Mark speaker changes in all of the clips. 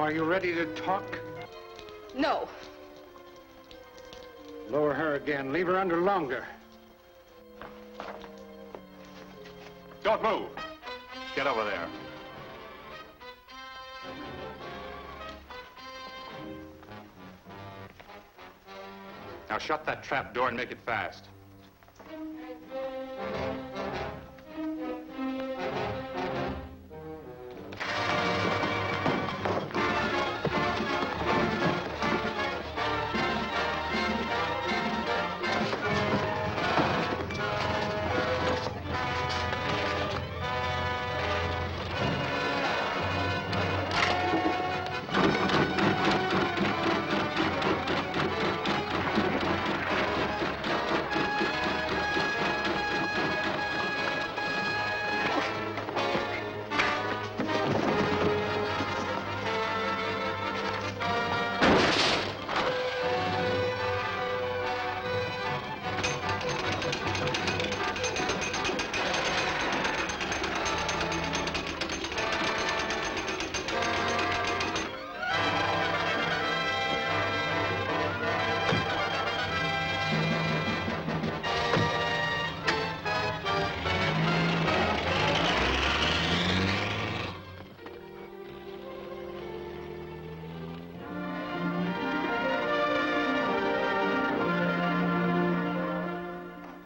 Speaker 1: are you ready to talk?
Speaker 2: No.
Speaker 1: Lower her again. Leave her under longer.
Speaker 3: Don't move. Get over there. Now shut that trap door and make it fast.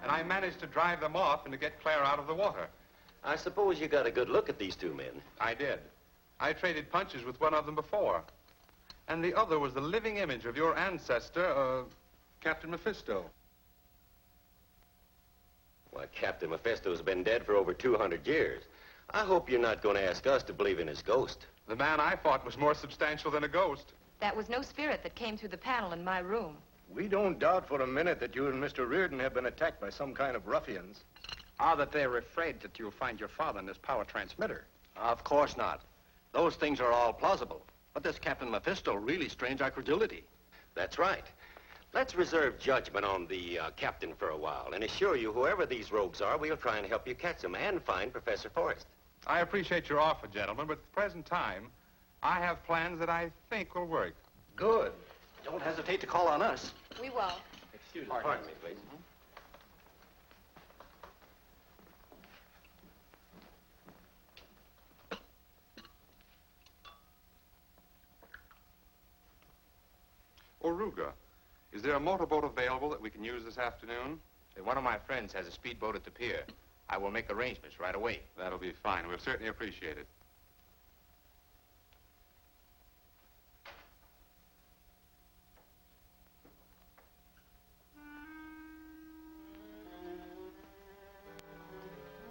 Speaker 3: I managed to drive them off and to get Claire out of the water.
Speaker 4: I suppose you got a good look at these two men.
Speaker 3: I did. I traded punches with one of them before. And the other was the living image of your ancestor, Captain Mephisto.
Speaker 4: Well, Captain Mephisto's been dead for over 200 years. I hope you're not going to ask us to believe in his ghost.
Speaker 3: The man I fought was more substantial than a ghost.
Speaker 2: That was no spirit that came through the panel in my room.
Speaker 5: We don't doubt for a minute that you and Mr. Reardon have been attacked by some kind of ruffians.
Speaker 1: Or that they're afraid that you'll find your father in this power transmitter.
Speaker 6: Of course not. Those things are all plausible. But this Captain Mephisto really strains our credulity.
Speaker 4: That's right. Let's reserve judgment on the captain for a while and assure you whoever these rogues are, we'll try and help you catch them and find Professor Forrest.
Speaker 3: I appreciate your offer, gentlemen, but at the present time, I have plans that I think will work.
Speaker 6: Good. Don't hesitate to call on us.
Speaker 2: We will.
Speaker 4: Excuse me. Pardon me, please.
Speaker 3: Oruga, is there a motorboat available that we can use this afternoon?
Speaker 7: One of my friends has a speedboat at the pier. I will make arrangements right away.
Speaker 3: That'll be fine. We'll certainly appreciate it.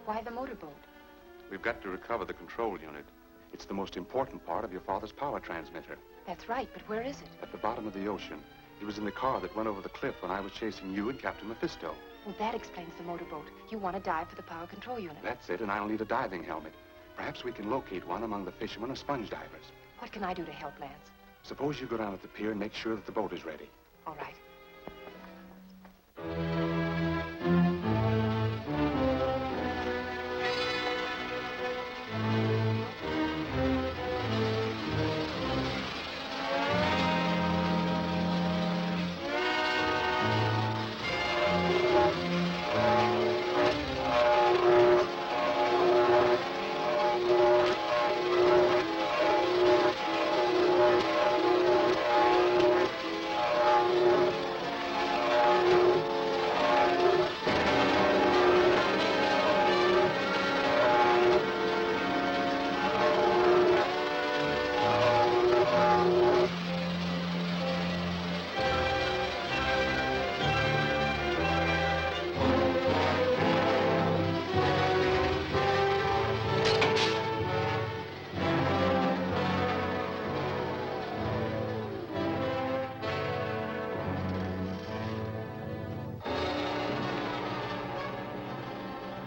Speaker 2: Why the motorboat?
Speaker 3: We've got to recover the control unit. It's the most important part of your father's power transmitter.
Speaker 2: That's right, but where is it?
Speaker 3: At the bottom of the ocean. He was in the car that went over the cliff when I was chasing you and Captain Mephisto.
Speaker 2: Well, that explains the motorboat. You want to dive for the power control unit.
Speaker 3: That's it, and I'll need a diving helmet. Perhaps we can locate one among the fishermen or sponge divers.
Speaker 2: What can I do to help, Lance?
Speaker 3: Suppose you go down at the pier and make sure that the boat is ready.
Speaker 2: All right.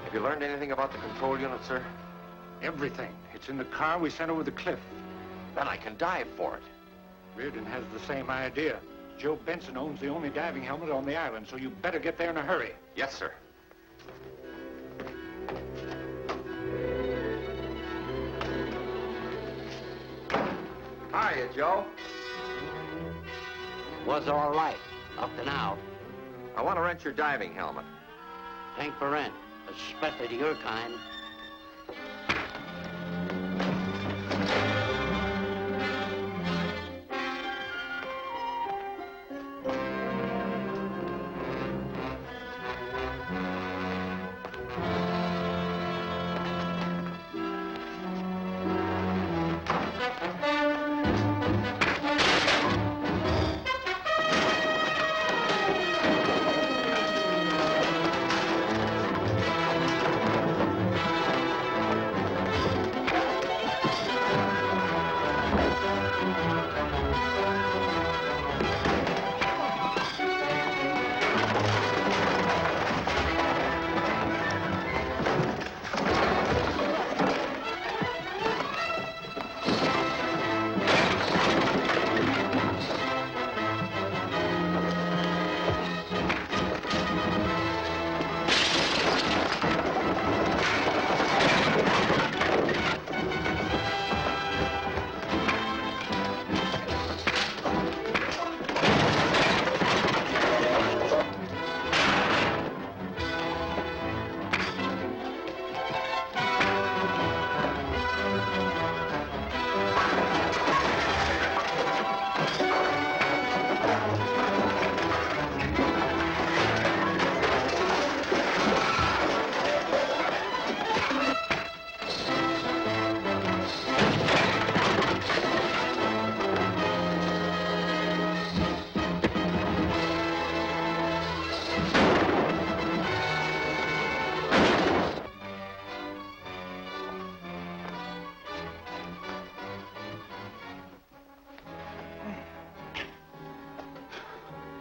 Speaker 7: Have you learned anything about the control unit, sir?
Speaker 1: Everything. It's in the car we sent over the cliff.
Speaker 7: Then I can dive for it.
Speaker 1: Reardon has the same idea. Joe Benson owns the only diving helmet on the island, so you better get there in a hurry.
Speaker 7: Yes, sir.
Speaker 5: Hiya, Joe.
Speaker 8: Was all right, up to now.
Speaker 6: I want to rent your diving helmet.
Speaker 8: Ain't for rent, especially to your kind.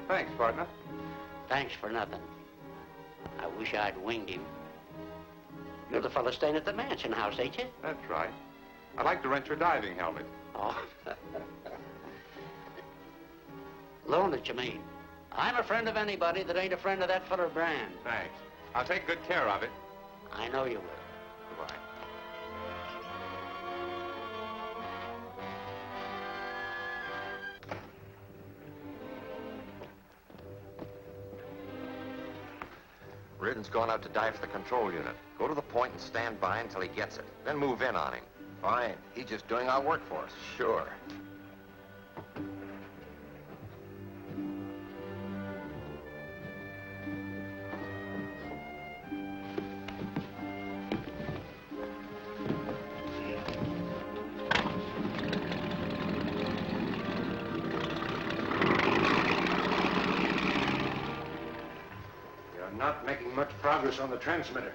Speaker 3: Thanks, partner.
Speaker 8: Thanks for nothing. I wish I'd winged him. You're the fellow staying at the mansion house, ain't you?
Speaker 3: That's right. I'd like to rent your diving helmet.
Speaker 8: Oh. Loan it, you mean? I'm a friend of anybody that ain't a friend of that feller Brand.
Speaker 3: Thanks. I'll take good care of it.
Speaker 8: I know you will.
Speaker 3: Goodbye.
Speaker 6: Reardon's gone out to dive for the control unit. Go to the point and stand by until he gets it. Then move in on him.
Speaker 5: Fine. He's just doing our work for us.
Speaker 6: Sure.
Speaker 1: Not making much progress on the transmitter.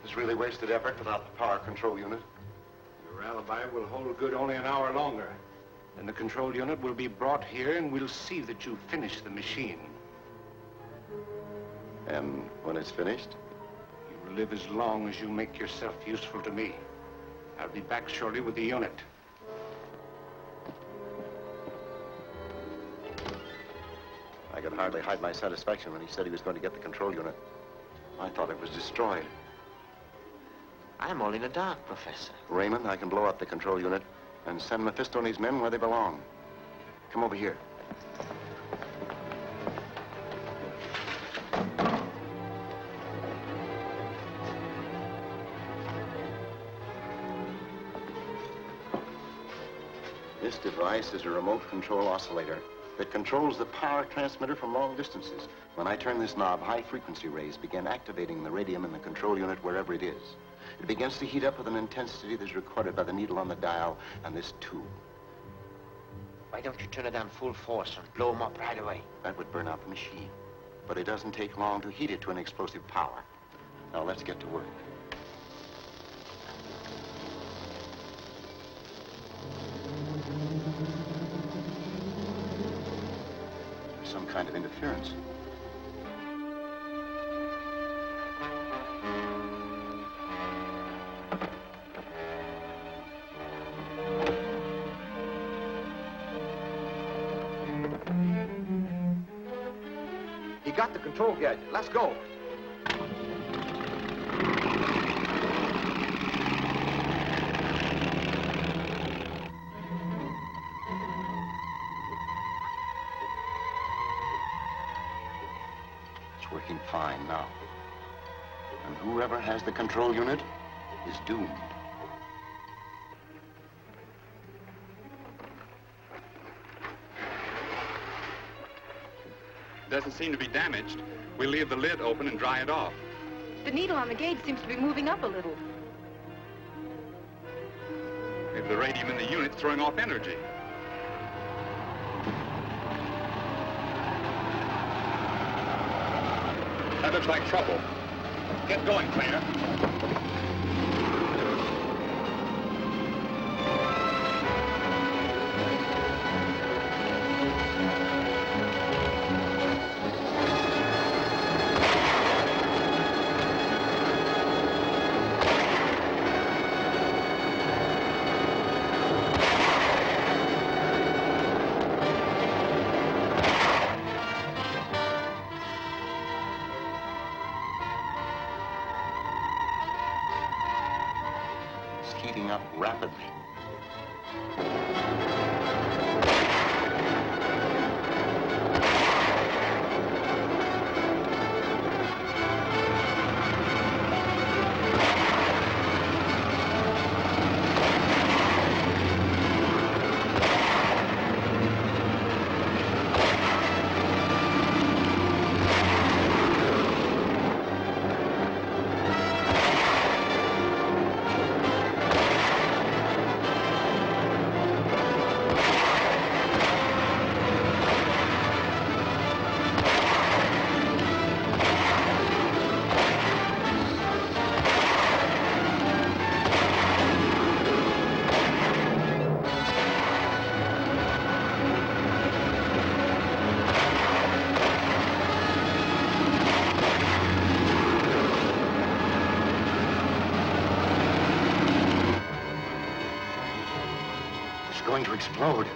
Speaker 6: It's really wasted effort without the power control unit.
Speaker 1: Your alibi will hold good only an hour longer. Then the control unit will be brought here and we'll see that you finish the machine.
Speaker 6: And when it's finished?
Speaker 1: You will live as long as you make yourself useful to me. I'll be back shortly with the unit.
Speaker 6: I could hardly hide my satisfaction when he said he was going to get the control unit. I thought it was destroyed.
Speaker 8: I'm all in the dark, Professor.
Speaker 6: Raymond, I can blow up the control unit and send Mephisto and his men where they belong. Come over here. This device is a remote control oscillator that controls the power transmitter from long distances. When I turn this knob, high-frequency rays begin activating the radium in the control unit wherever it is. It begins to heat up with an intensity that's recorded by the needle on the dial and this tube.
Speaker 8: Why don't you turn it on full force and blow them up right away?
Speaker 6: That would burn out the machine. But it doesn't take long to heat it to an explosive power. Now, let's get to work. Some kind of interference.
Speaker 5: He got the control gadget. Let's go.
Speaker 6: It's working fine now. And whoever has the control unit is doomed.
Speaker 3: Doesn't seem to be damaged. We'll leave the lid open and dry it off.
Speaker 2: The needle on the gauge seems to be moving up a little.
Speaker 3: Maybe the radium in the unit's throwing off energy. That looks like trouble. Get going, Claire.
Speaker 6: Heating up rapidly. Going to explode.